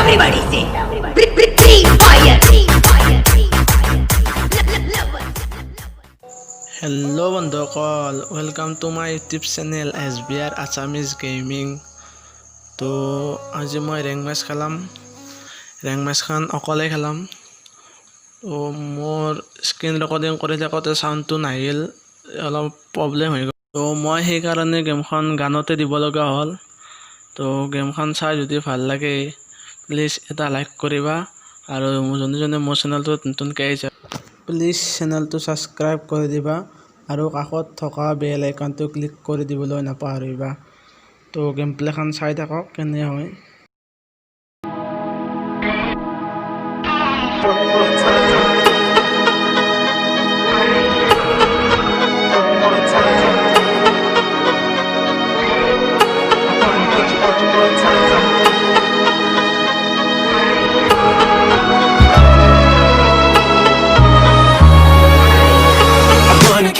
Everybody say, free fire. Hello বন্ধুসকল, welcome to my YouTube channel B R Assamese gaming. তো আজি মই rank Mech খেলাম। ৰেংক মেচখন অকলে খেলাম। তো মোৰ স্ক্ৰীন ৰেকৰ্ডিং কৰি থাকোঁতে চাউণ্ডটো নাহিল, অলপ প্ৰব্লেম হৈ গ'ল। তো মই সেইকাৰণে গেমখন গানতে দিব লগা হ'ল। তো গেমখন চাই যদি ভাল লাগে প্লিজ এটা লাইক কৰিবা, আৰু যোনে মোৰ চেনেলটো নতুনকৈ আহিছে প্লিজ চেনেলটো ছাবস্ক্ৰাইব কৰি দিবা, আৰু কাষত থকা বেল আইকনটো ক্লিক কৰি দিবলৈ নাপাহৰিবা। তো গেম প্লেখন চাই থাকক কেনে হয়।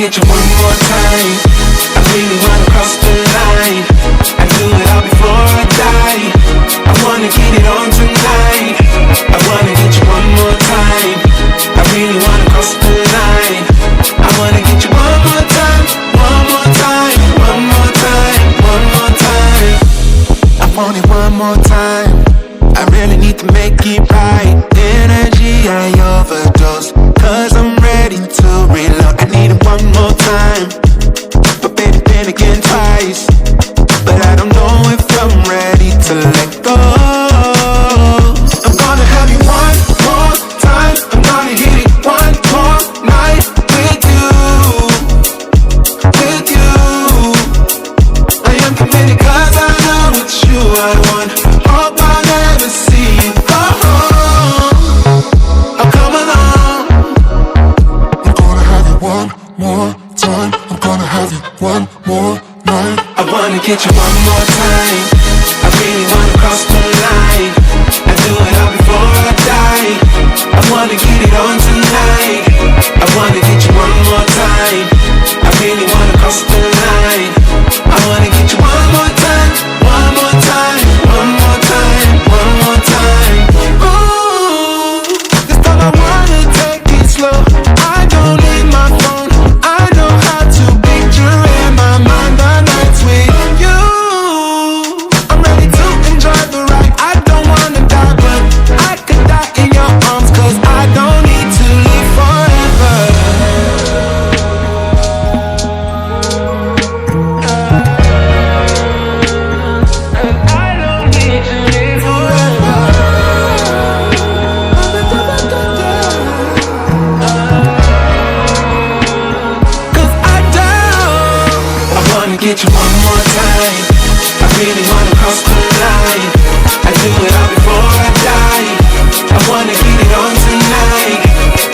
Get you one more time. I really wanna cross the line. I do it all before I die. I wanna get it on tonight. I wanna get you one more time. I really wanna cross the line. I wanna get you one more time, one more time, one more time, one more time. I want it one more time. I really need to make it right. Energy I overdose, 'cause I'm ready to reload. I need it one more time, but baby then again twice. But I don't know if I'm ready to let go. I'm gonna have you one more time. I'm gonna hit it one more night with you, with you. I am committed 'cause I know it's you I want. Hope I never see you go home. Oh, come along. I'm gonna have you one more time. I'm gonna have you one more night. I wanna get you one more time. I really wanna cross the line. I do it all before I die. I wanna get it on tonight. I wanna get you one more time. I really wanna cross the line. I wanna get you one more time, one more time, one more time, one more time. Ooh, this time I wanna take it slow. I don't need my phone. I know how to picture in my mind the nights with you. I'm ready to enjoy the ride. I don't wanna die, but I could die in your arms, 'cause I don't need to live forever. I don't need to live forever. 'Cause I don't. I wanna get you one more time. I really wanna cross the line. I do it all before I die. I wanna get it on tonight.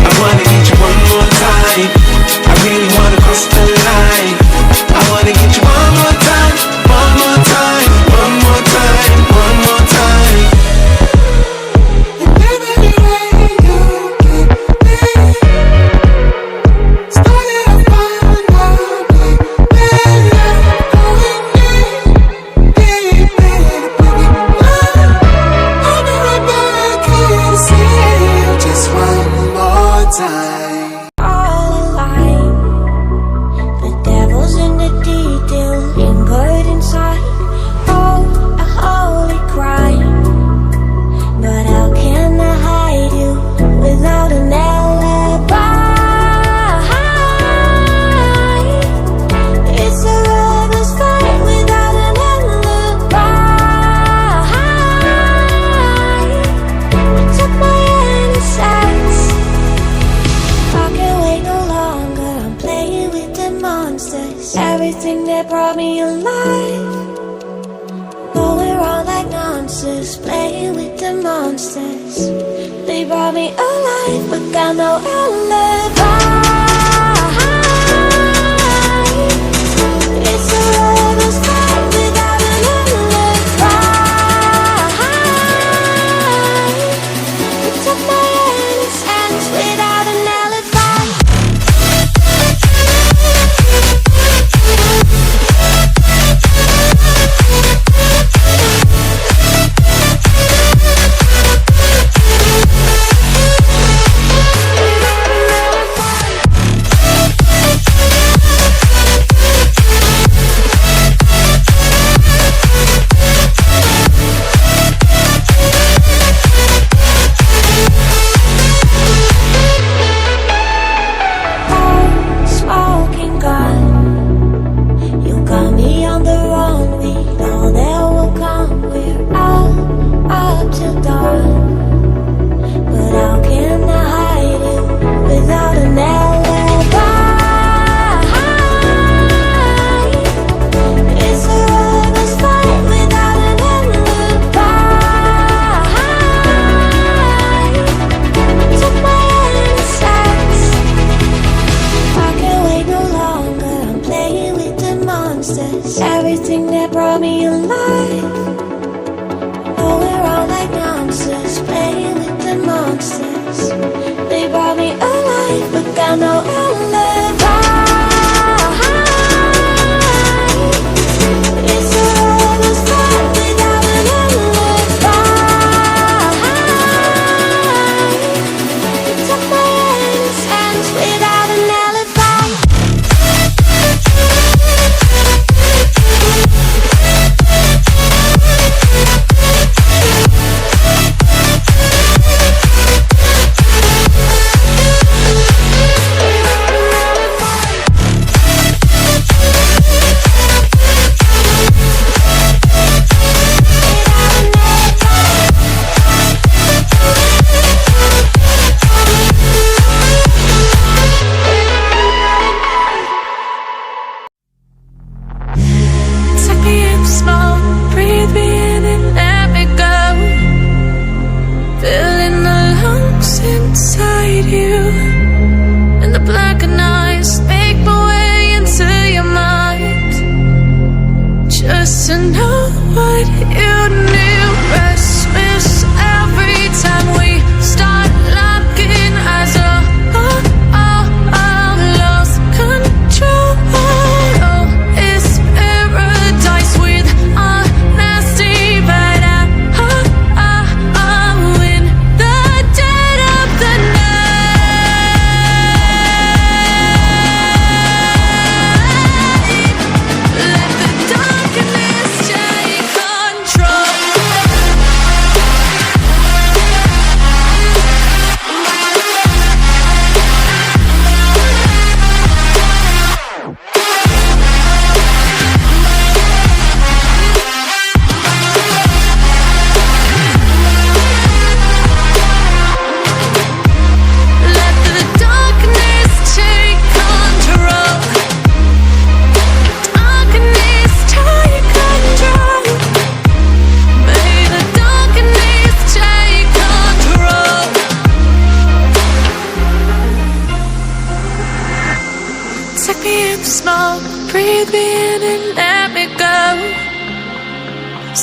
I wanna get you one more time. I really wanna cross the line. I wanna get you one more time, one more time, one more time, one more time. And every way you get me started a fire now, baby. I'm going deep, deep in a boogie love. I'll be right back here to see you just one more time. All alive, the devil's in the detail, lingered inside. Oh, a holy crime, but how can I hide you without an alibi? It's a lover's fight without an alibi. You took my innocence. I can't wait no longer. I'm playing with the monsters. Everything that brought me alive, going wrong like nonsense. Playing with the monsters. They brought me alive, but got no alibi. It's a lover's fight without an alibi. You took my innocence without an alibi.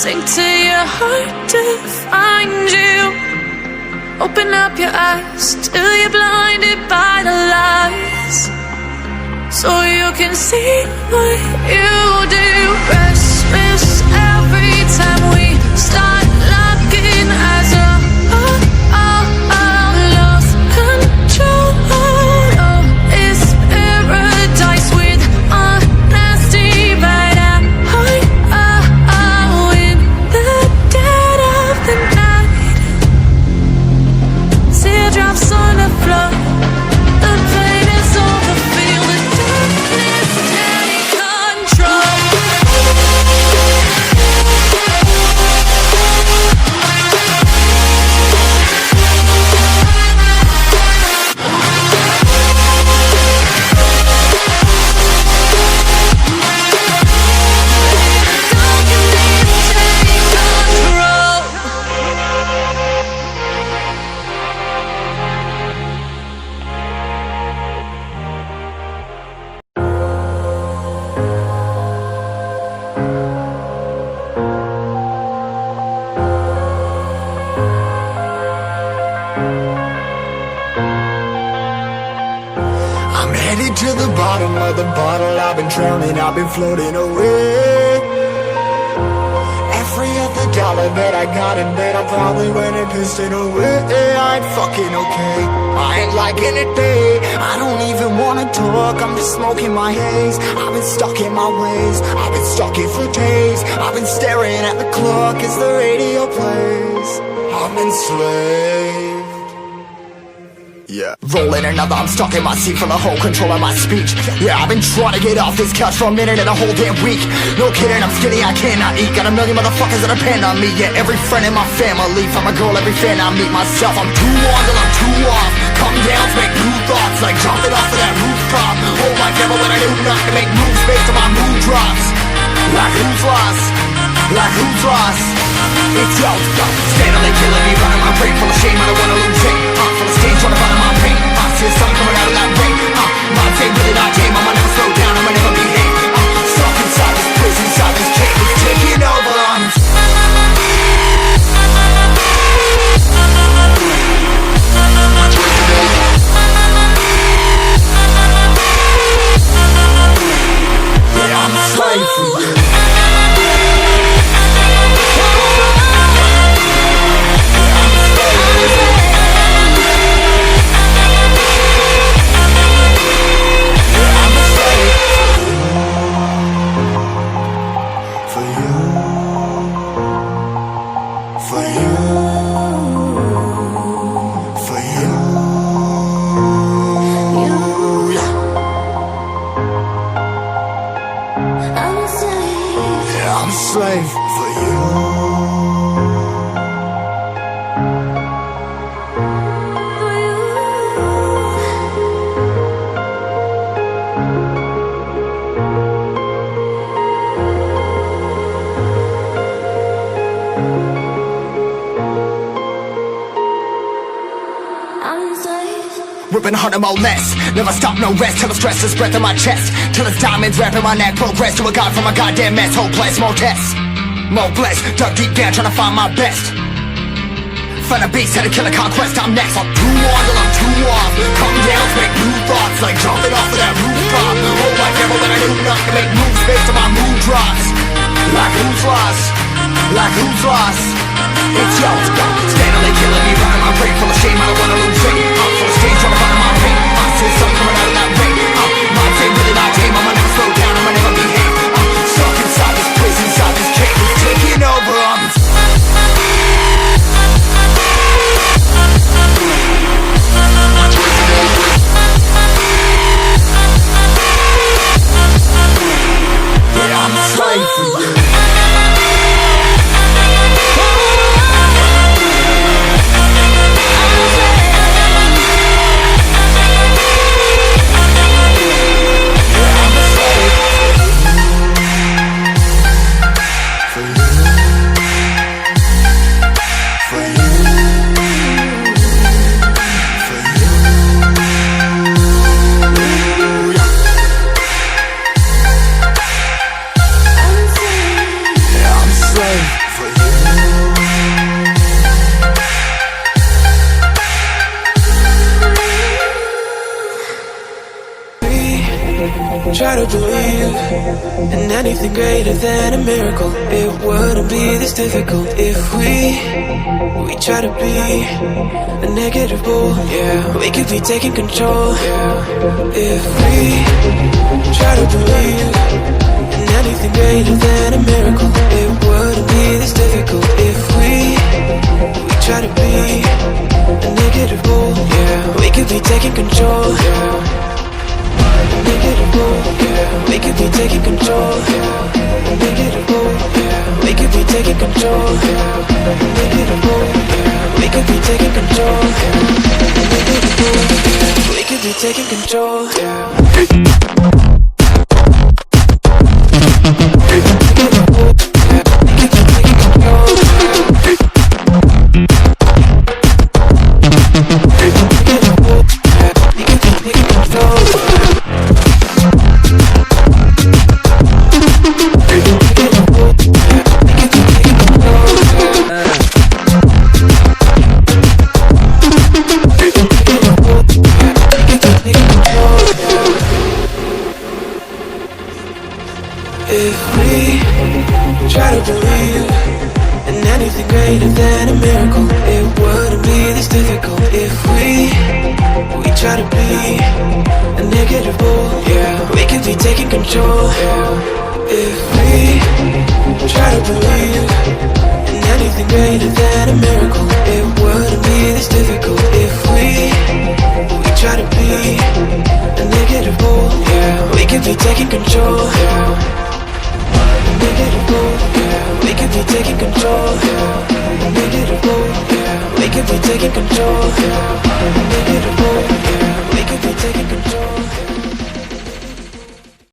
sink to your heart to find you. Open up your eyes till you're blinded by the lies, so you can see what you do. Restless every time we start locking as a lost control. Oh, it's paradise with honesty, but in the dead of the night, teardrops on the floor. The pain is over, feel the darkness take control. I'm headed to the bottom of the bottle. I've been drowning, I've been floating away. Every other dollar that I got in bed, I probably went and pissed it away. I ain't fucking okay, I ain't liking it, babe. I don't even wanna talk, I'm just smoking my haze. I've been stuck in my ways, I've been stuck in for days. I've been staring at the clock as the radio plays. I'm enslaved. Yeah. Rolling another, I'm stuck in my seat for the whole control of my speech. Yeah, I've been trying to get off this couch for a minute and a whole damn week. No kidding, I'm skinny, I cannot eat. Got a million motherfuckers that depend on me. Yeah, every friend in my family, from a girl, every fan I meet myself. I'm too on till I'm too off. Come down to make new thoughts, like jumping off of that rooftop. Oh my devil, when I do nothing to make moves based on my mood drops. Like who's lost? Like who's lost? It's yo, steadily killing me, running my brain full of shame. I don't wanna lose it. Full of stage, trying to find my pain. I see the sun coming out of that rain. My day really not tame. I'ma never slow down, I'ma never behave. Stuck inside this prison, inside this cage, it's taking over. Yeah, I'm a slave for you. I'm a slave for you. Ripping harder, more less. Never stop, no rest. Till the stress is breath in my chest. Till it's diamonds wrapping my neck. Progress to a god from a goddamn mess. Hopeless, more tests, more blessed. Dug deep down, trying to find my best. Find a beast, had to kill a conquest. I'm next. I'm too on till I'm too off. Come down to make new thoughts, like jumping off of that rooftop. Oh my devil, when I do nothing to make moves based on my mood drops. Like who's lost? Like who's lost? It's yo, steadily killing me, running my brain full of shame. I don't wanna lose it. I'm full of stage, trying to find my pain. I see the sun coming out of that rain. My day really not tame. I'ma never slow down, I'ma never behave. Stuck inside this prison, inside this cage, it's taking over. Yeah, I'm a slave for you. try to believe in anything greater than a miracle. It wouldn't be this difficult if we try to be a negative bull. Yeah, we could be taking control. Yeah, if we try to believe in anything greater than a miracle. It wouldn't be this difficult if we try to be a negative bull. Yeah, we could be taking control. Yeah. Negative bull, yeah. We could be taking control. Yeah. Negative bull, yeah. We could be taking control. Yeah. Negative bull, yeah. We could be taking control. Yeah. Negative bull, yeah. We could be taking control. Yeah. If we try to believe in anything greater than a miracle, it wouldn't be this difficult if we try to be a negative bull. Yeah, we could be taking control. Yeah, if we try to believe in anything greater than a miracle, it wouldn't be this difficult if we try to be a negative bull. Yeah, we could be taking control. Yeah. Negative bull, yeah. We could be taking control. Yeah. Negative bull, yeah. We could be taking control. Yeah. Negative bull, yeah. We could be taking control.